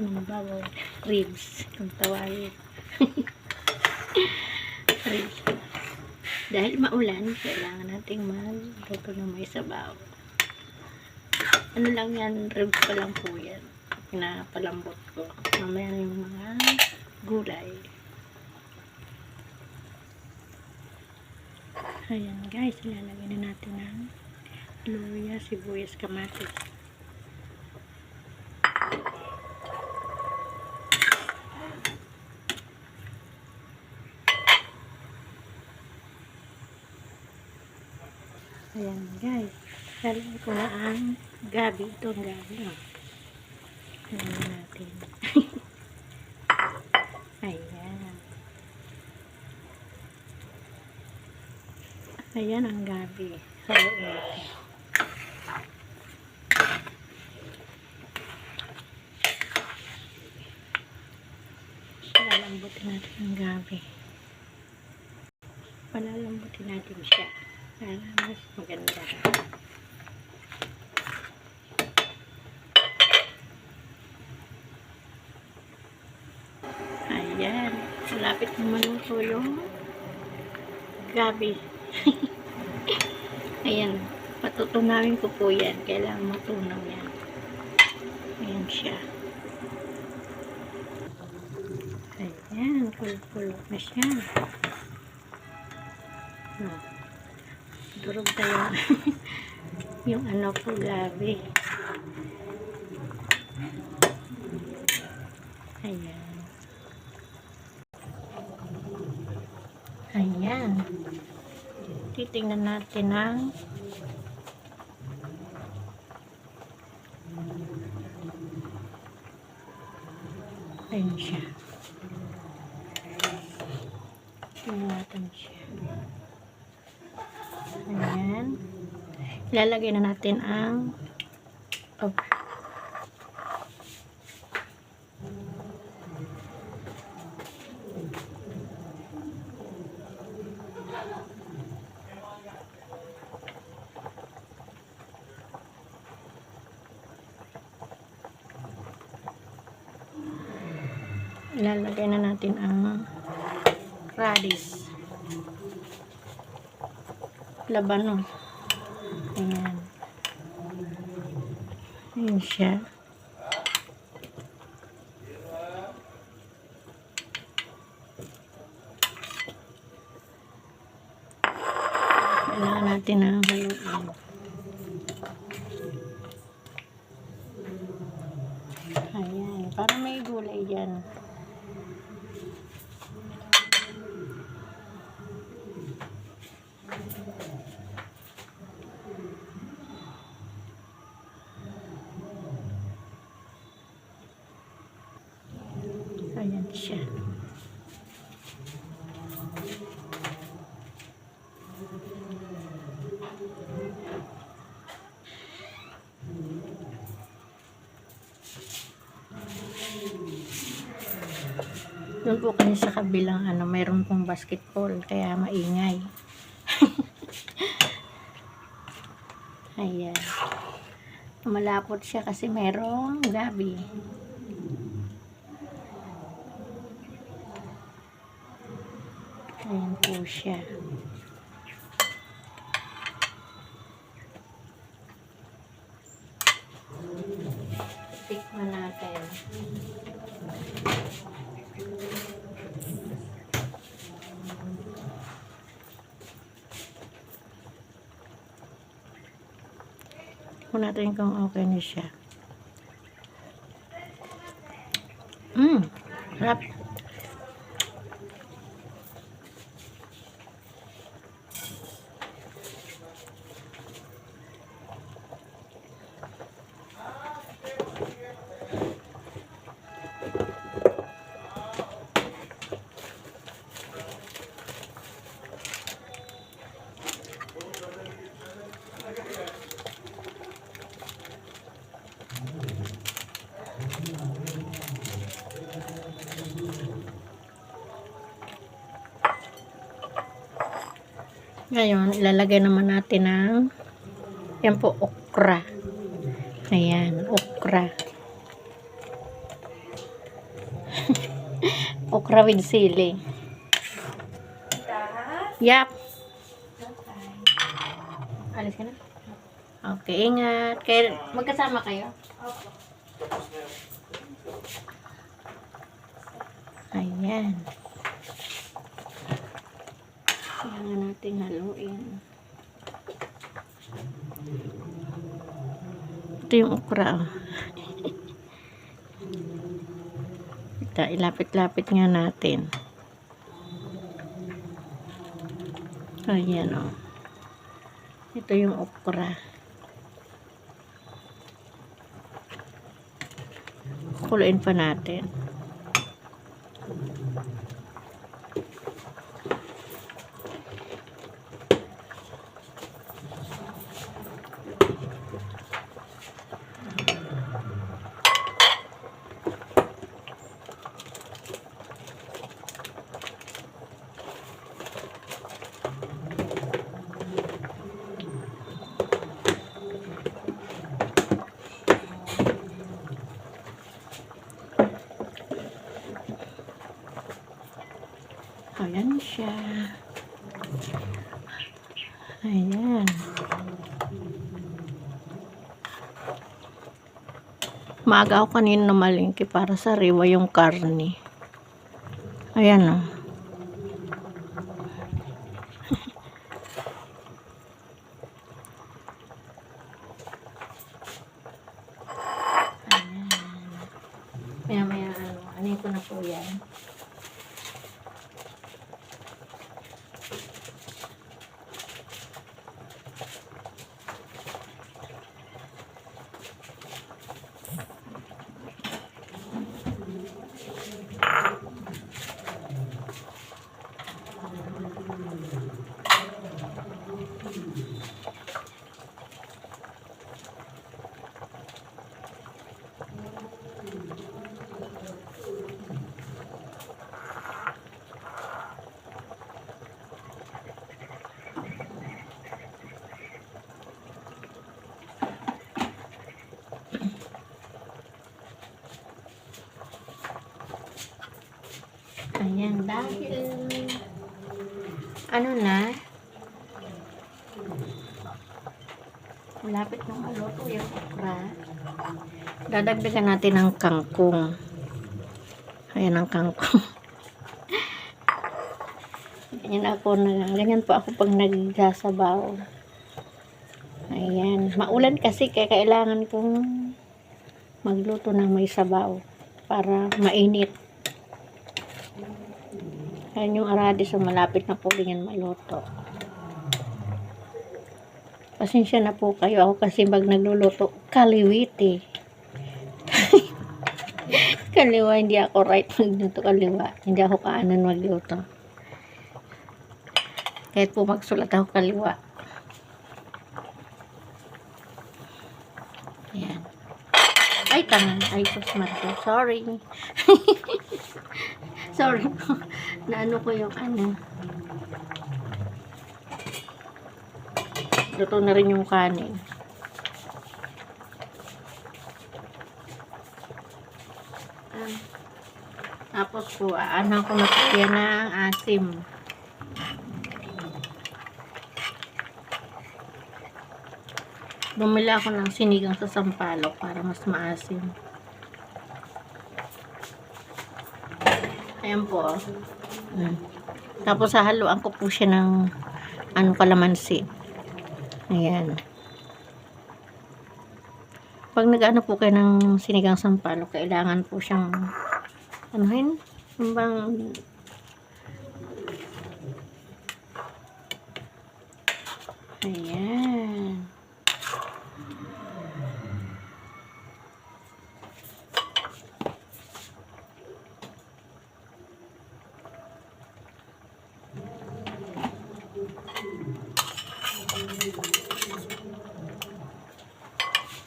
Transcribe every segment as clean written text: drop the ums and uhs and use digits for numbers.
ng baboy. Ribs, kung tawagin. Ribs. Dahil maulan, kailangan nating magluto ng may sabaw. Ano lang yan, ribs pa lang po yan. Pinapalambot ko. Mamaya na yung mga gulay. Ayan guys, ilalagay na natin ang luya, sibuyas, kamatis. Ayan guys, lalagay ko na ang gabi. Ito ang gabi. Ayan natin. Ayan. Ayan ang gabi. Haluin natin. Palalambutin natin ang gabi. Palalambutin natin siya. Para mas maganda. Ayan. Malapit na maluto yung gabi. Ayan. Patutunawin ko po yan. Kailangan matunaw yan. Ayan siya. Ayan. Kulo-kulo na siya. Durog tayo. Yung ano po gabi. Ayan. Ayan. Titingnan natin ang ayan siya. Tingnan natin siya. Ayan. Ilalagay na natin ang ilalagay na natin ang radish, labanos. Ayan. Ayan siya. Kailangan natin na haluin. Ayan. Para may gulay dyan. Ayan siya. Doon po kasi sa kabilang mayroon pong basketball kaya maingay. Ayan. Malapot siya kasi merong gabi. Ayan po siya. Tikman natin. Tikman natin kung okay na siya. Sarap. Ngayon, ilalagay naman natin ang yan po, okra. Ayan, okra. okra with sili. Yap. Alis ka na? Okay, ingat. Magkasama kayo? Ayan. Kailangan natin haluin. Ito yung okra. Ito, ilapit-lapit nga natin. Ayan, o. Ito yung okra. Kuluin pa natin. Ayan siya. Ayan. Maaga ako kanina namalingki para sa riwa yung karne. Ayan, o. Ayan. Maya, ano ko na po yan. Ayan, dahil ano na, malapit na maluto yung okra, dadagdagan natin ng kangkong. Ayan ang kangkong. Ganyan po ako pag nagsasabaw. Ayan, maulan kasi kaya kailangan kong magluto ng may sabaw para mainit. Ayan yung aradi, so malapit na po ganyan maluto. Pasensya na po kayo, ako kasi pag nagluluto, kaliwiti. Kaliwa, hindi ako right magluto kaliwa. Hindi ako kaanan magluto. Kahit po magsulat ako kaliwa. Ayan. Ay, tanga. Ay, sus, Marco. Sorry. Sorry po. Naano ko yung ano. Luto na rin yung kanin. Tapos po, ano ko na po yan ng asim. Bumili ako ng sinigang sa sampalok para mas maasim. Ayan po. Tapos hahaluan ko po siya ng kalamansi. Ayan. Pag nag-ano po kayo ng sinigang sampalok, kailangan po siyang anuhin, bang ayan.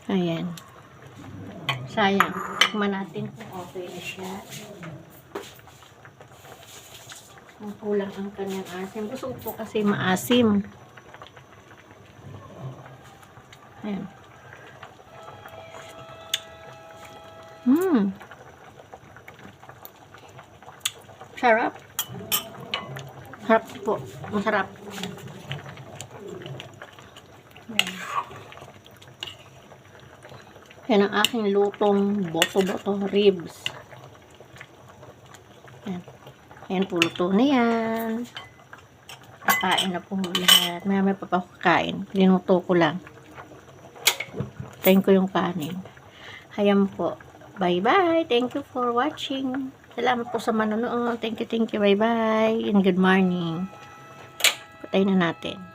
Ayan. Sayang. Tikman natin kung okay na siya. Ang kulang ang kanyang asim. Gusto ko po kasi maasim. Ayan. Sarap. Sarap po. Masarap. Yan ang aking lutong boto-boto ribs. Yan. Ayan po, luto na yan. Kakain na po lahat. May pa pa kakain. Linuto ko lang. Tayin ko yung kanin. Ayan po. Bye-bye. Thank you for watching. Salamat po sa manonood. Thank you. Bye-bye. And good morning. Patayin na natin.